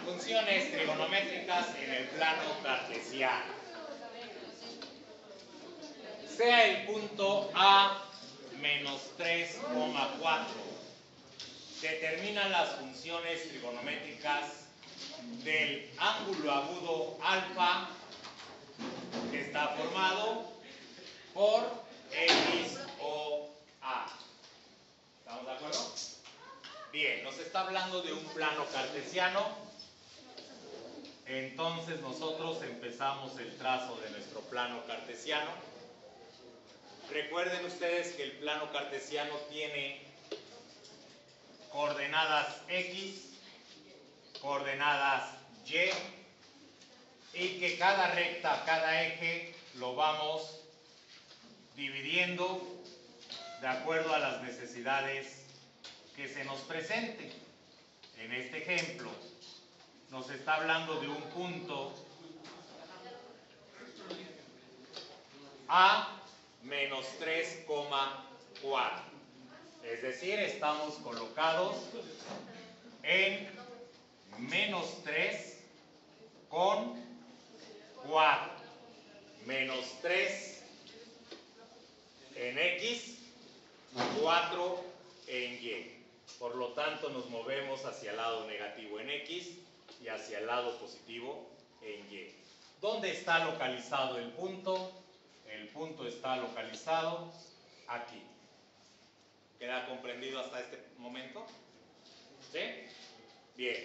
Funciones trigonométricas en el plano cartesiano. Sea el punto A menos 3,4. Determina las funciones trigonométricas del ángulo agudo alfa, que está formado por X o A. ¿Estamos de acuerdo? Bien, nos está hablando de un plano cartesiano. Entonces nosotros empezamos el trazo de nuestro plano cartesiano. Recuerden ustedes que el plano cartesiano tiene coordenadas X, coordenadas Y, y que cada recta, cada eje lo vamos dividiendo de acuerdo a las necesidades que se nos presenten. En este ejemplo nos está hablando de un punto A menos 3,4. Es decir, estamos colocados en menos 3 con 4. Menos 3 en X, 4 en Y. Por lo tanto, nos movemos hacia el lado negativo en X y hacia el lado positivo en Y. ¿Dónde está localizado el punto? El punto está localizado aquí. ¿Queda comprendido hasta este momento? ¿Sí? Bien.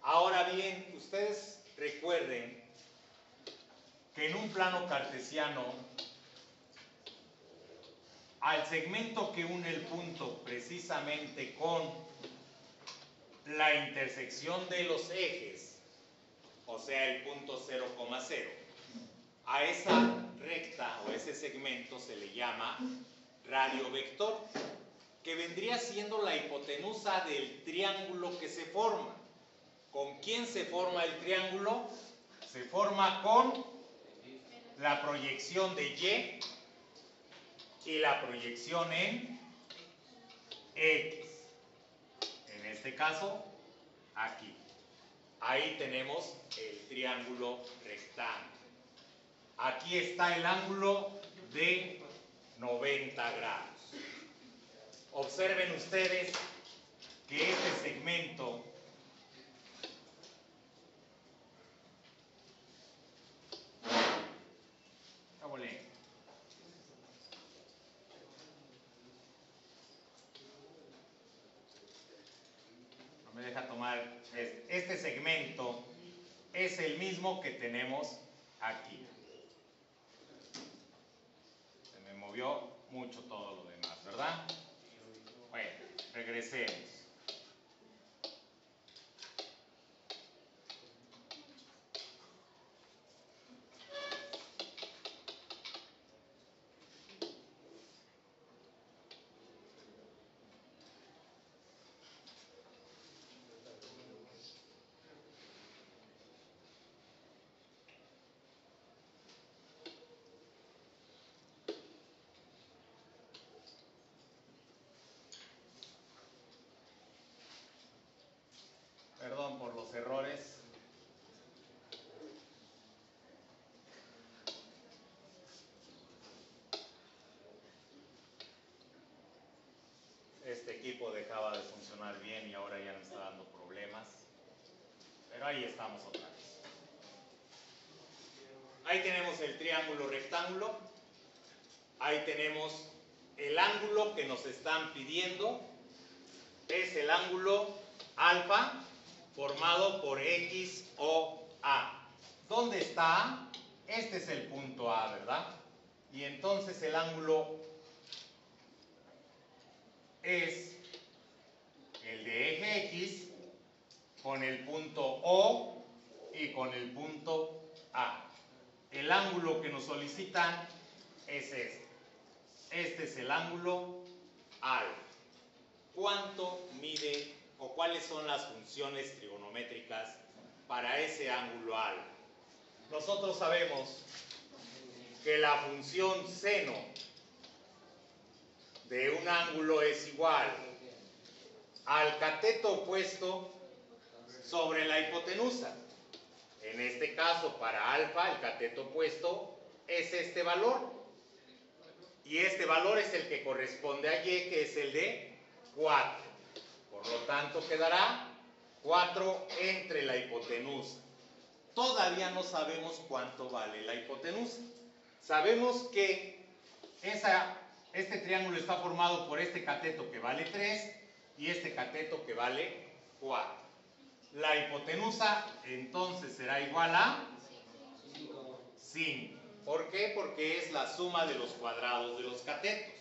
Ahora bien, ustedes recuerden que en un plano cartesiano, al segmento que une el punto precisamente con la intersección de los ejes, o sea, el punto 0,0, a esa recta o ese segmento se le llama radio vector, que vendría siendo la hipotenusa del triángulo que se forma. ¿Con quién se forma el triángulo? Se forma con la proyección de Y y la proyección en X. En este caso, aquí. Ahí tenemos el triángulo rectángulo. Aquí está el ángulo de 90 grados. Observen ustedes que este segmento no me deja tomar este segmento es el mismo que tenemos aquí. Se me movió mucho todo lo demás, ¿verdad? Bueno, regresemos. Perdón por los errores. Este equipo dejaba de funcionar bien y ahora ya me está dando problemas. Pero ahí estamos otra vez. Ahí tenemos el triángulo rectángulo. Ahí tenemos el ángulo que nos están pidiendo. Es el ángulo alfa formado por X o A. ¿Dónde está A? Este es el punto A, ¿verdad? Y entonces el ángulo es el de eje X con el punto O y con el punto A. El ángulo que nos solicitan es este. Este es el ángulo alfa. ¿Cuánto mide o cuáles son las funciones trigonométricas para ese ángulo alfa? Nosotros sabemos que la función seno de un ángulo es igual al cateto opuesto sobre la hipotenusa. En este caso, para alfa, el cateto opuesto es este valor. Y este valor es el que corresponde a y, que es el de 4. Por lo tanto, quedará 4 entre la hipotenusa. Todavía no sabemos cuánto vale la hipotenusa. Sabemos que este triángulo está formado por este cateto que vale 3 y este cateto que vale 4. La hipotenusa entonces será igual a 5. ¿Por qué? Porque es la suma de los cuadrados de los catetos.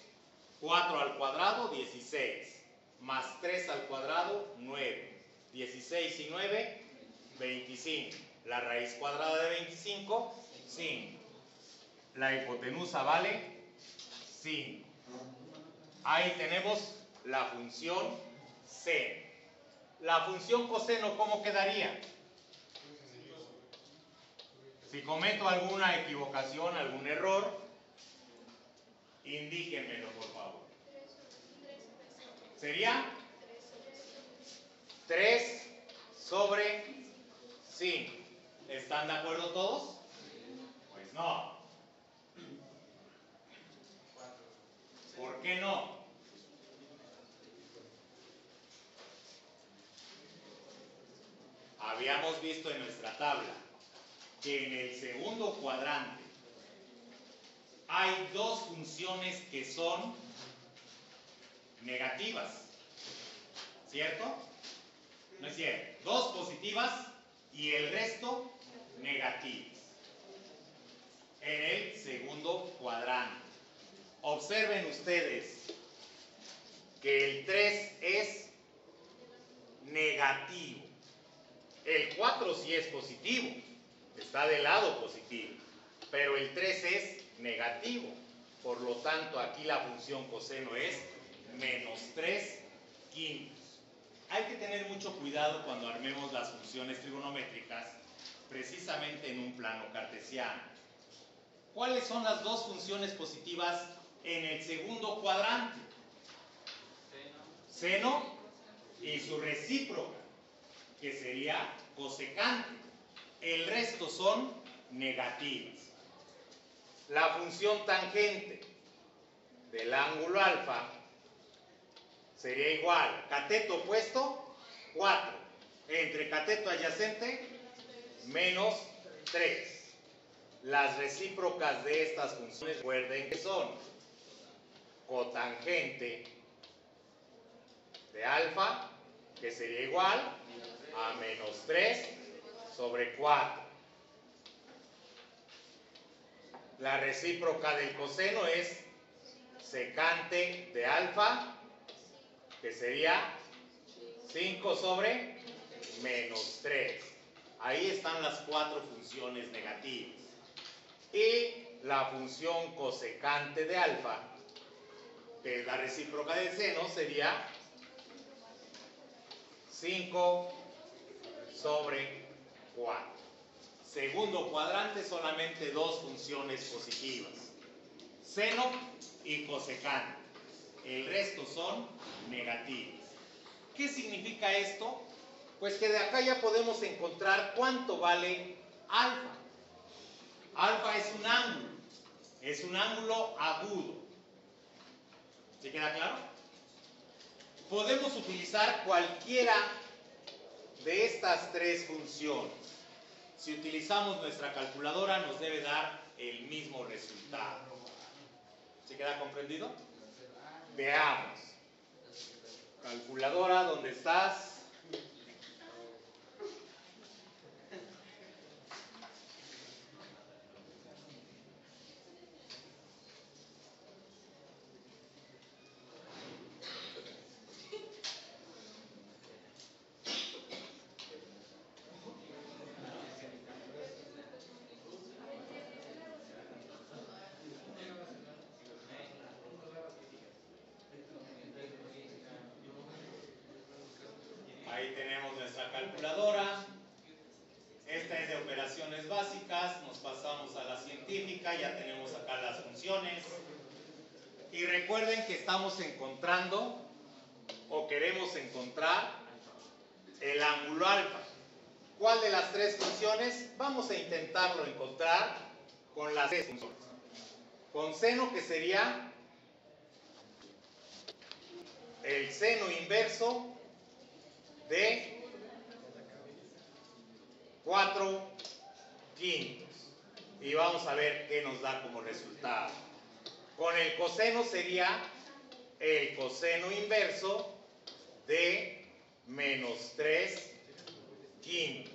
4 al cuadrado, 16. Más 3 al cuadrado, 9. 16 y 9, 25. La raíz cuadrada de 25, 5. La hipotenusa vale 5. Ahí tenemos la función seno. La función coseno, ¿cómo quedaría? Si cometo alguna equivocación, algún error, indíquenmelo, por favor. Sería 3 sobre 5. ¿Están de acuerdo todos? Pues no. ¿Por qué no? Habíamos visto en nuestra tabla que en el segundo cuadrante hay dos funciones que son negativas. ¿Cierto? No es cierto. Dos positivas y el resto negativas. En el segundo cuadrante. Observen ustedes que el 3 es negativo. El 4 sí es positivo, está del lado positivo, pero el 3 es negativo. Por lo tanto, aquí la función coseno es menos 3 quintos. Hay que tener mucho cuidado cuando armemos las funciones trigonométricas, precisamente en un plano cartesiano. ¿Cuáles son las dos funciones positivas en el segundo cuadrante? Seno y su recíproca, que sería cosecante. El resto son negativas. La función tangente del ángulo alfa sería igual, cateto opuesto, 4, entre cateto adyacente, menos 3. Las recíprocas de estas funciones, recuerden que son cotangente de alfa, que sería igual a menos 3 sobre 4. La recíproca del coseno es secante de alfa, que sería 5 sobre menos 3. Ahí están las cuatro funciones negativas. Y la función cosecante de alfa, que es la recíproca del seno, sería 5 sobre 4. Segundo cuadrante, solamente dos funciones positivas, seno y cosecante. El resto son negativas. ¿Qué significa esto? Pues que de acá ya podemos encontrar cuánto vale alfa. Alfa es un ángulo agudo. ¿Sí queda claro? Podemos utilizar cualquiera de estas tres funciones. Si utilizamos nuestra calculadora nos debe dar el mismo resultado. ¿Sí queda comprendido? Veamos. Calculadora, ¿dónde estás? Ahí tenemos nuestra calculadora. Esta es de operaciones básicas. Nos pasamos a la científica. Ya tenemos acá las funciones. Y recuerden que estamos encontrando o queremos encontrar el ángulo alfa. ¿Cuál de las tres funciones? Vamos a intentarlo encontrar con las tres funciones. Con seno, que sería el seno inverso de 4/5. Y vamos a ver qué nos da como resultado. Con el coseno sería el coseno inverso de -3/5.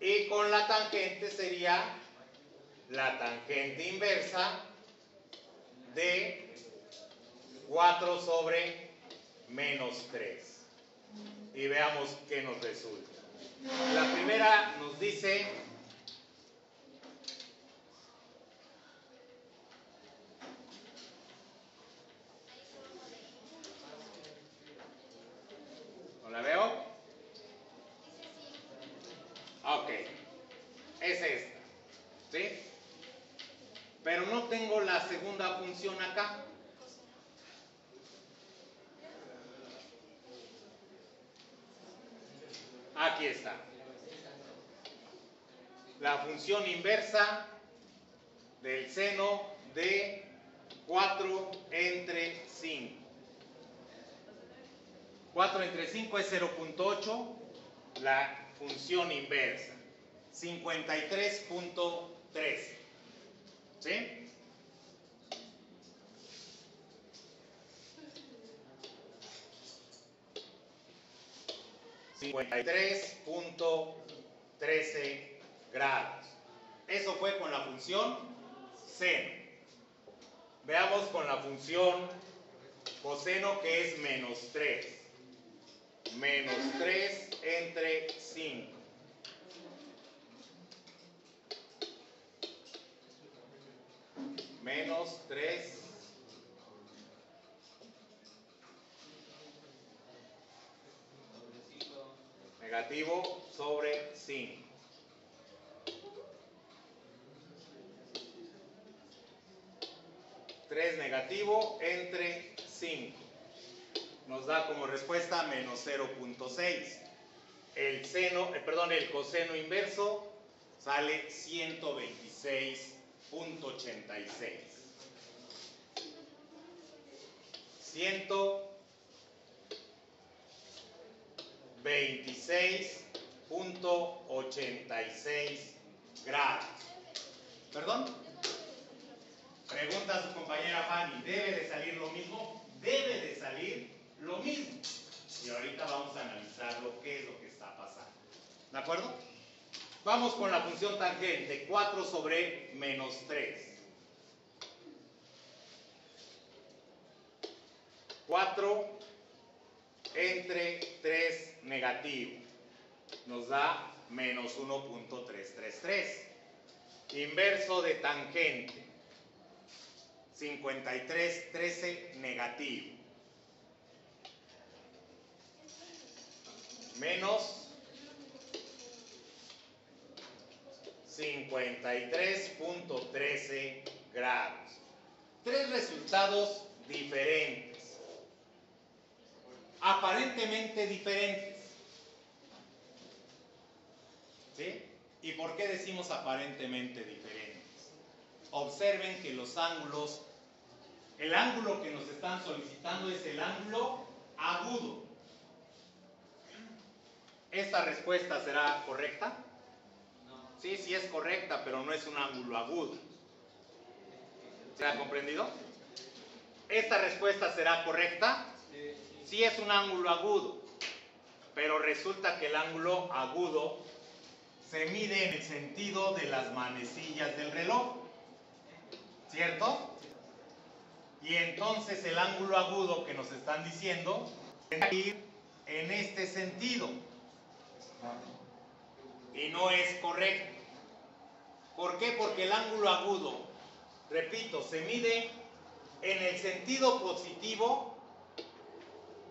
Y con la tangente sería la tangente inversa de 4/-3. Y veamos qué nos resulta. La primera nos dice ¿no la veo? Ok, es esta, ¿sí? Pero no tengo la segunda función acá. Aquí está. La función inversa del seno de 4/5. 4/5 es 0.8, la función inversa. 53.13. ¿Sí? (53.13 grados). Eso fue con la función seno. Veamos con la función coseno, que es -3. (-3/5). (-3) negativo sobre 5. (3 negativo entre 5). Nos da como respuesta -0.6. El coseno inverso sale 126.86. 126.86 grados. ¿Perdón? Pregunta a su compañera Fanny, ¿debe de salir lo mismo? Debe de salir lo mismo. Y ahorita vamos a analizar qué es lo que está pasando. ¿De acuerdo? Vamos con la función tangente, 4/-3. 4/3 negativo. Nos da -1.333. Inverso de tangente, 53/13 negativo. Menos 53.13 grados. Tres resultados diferentes. Aparentemente diferentes. ¿Sí? ¿Y por qué decimos aparentemente diferentes? Observen que los ángulos, el ángulo que nos están solicitando es el ángulo agudo. ¿Esta respuesta será correcta? Sí, sí es correcta, pero no es un ángulo agudo. ¿Se ha comprendido? ¿Esta respuesta será correcta? Sí es un ángulo agudo, pero resulta que el ángulo agudo se mide en el sentido de las manecillas del reloj, ¿cierto? Y entonces el ángulo agudo que nos están diciendo tiene que ir en este sentido. Y no es correcto. ¿Por qué? Porque el ángulo agudo, repito, se mide en el sentido positivo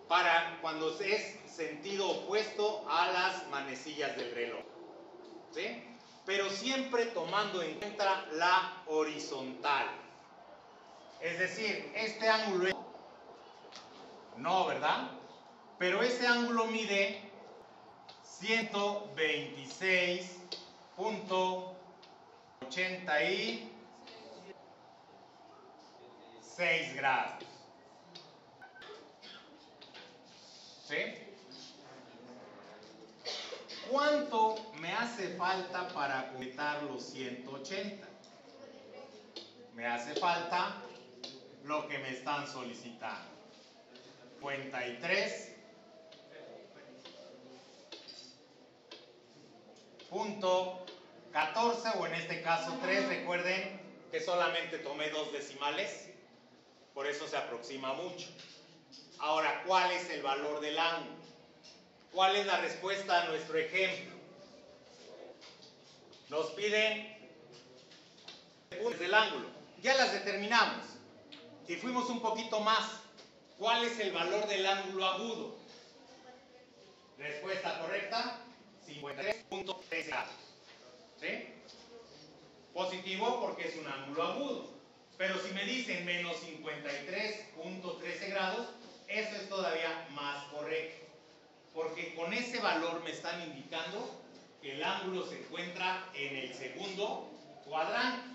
para cuando es sentido opuesto a las manecillas del reloj. ¿Sí? Pero siempre tomando en cuenta la horizontal. Es decir, este ángulo es... No, ¿verdad? Pero ese ángulo mide 126.86 grados. ¿Sí? ¿Cuánto me hace falta para completar los 180? Me hace falta lo que me están solicitando. 53.14, o en este caso 3. Recuerden que solamente tomé 2 decimales, por eso se aproxima mucho. Ahora, ¿cuál es el valor del ángulo? ¿Cuál es la respuesta a nuestro ejemplo? Nos piden puntos del ángulo. Ya las determinamos. Y fuimos un poquito más. ¿Cuál es el valor del ángulo agudo? Respuesta correcta, 53.13 grados. ¿Sí? Positivo porque es un ángulo agudo. Pero si me dicen menos 53.13 grados, eso es todavía más correcto. Porque con ese valor me están indicando que el ángulo se encuentra en el segundo cuadrante.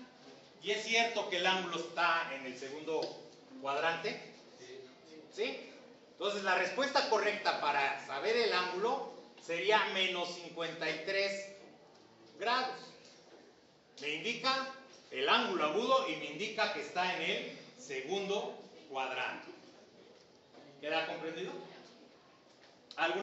¿Y es cierto que el ángulo está en el segundo cuadrante? ¿Sí? Entonces la respuesta correcta para saber el ángulo sería menos 53 grados. Me indica el ángulo agudo y me indica que está en el segundo cuadrante. ¿Queda comprendido? ¿Algún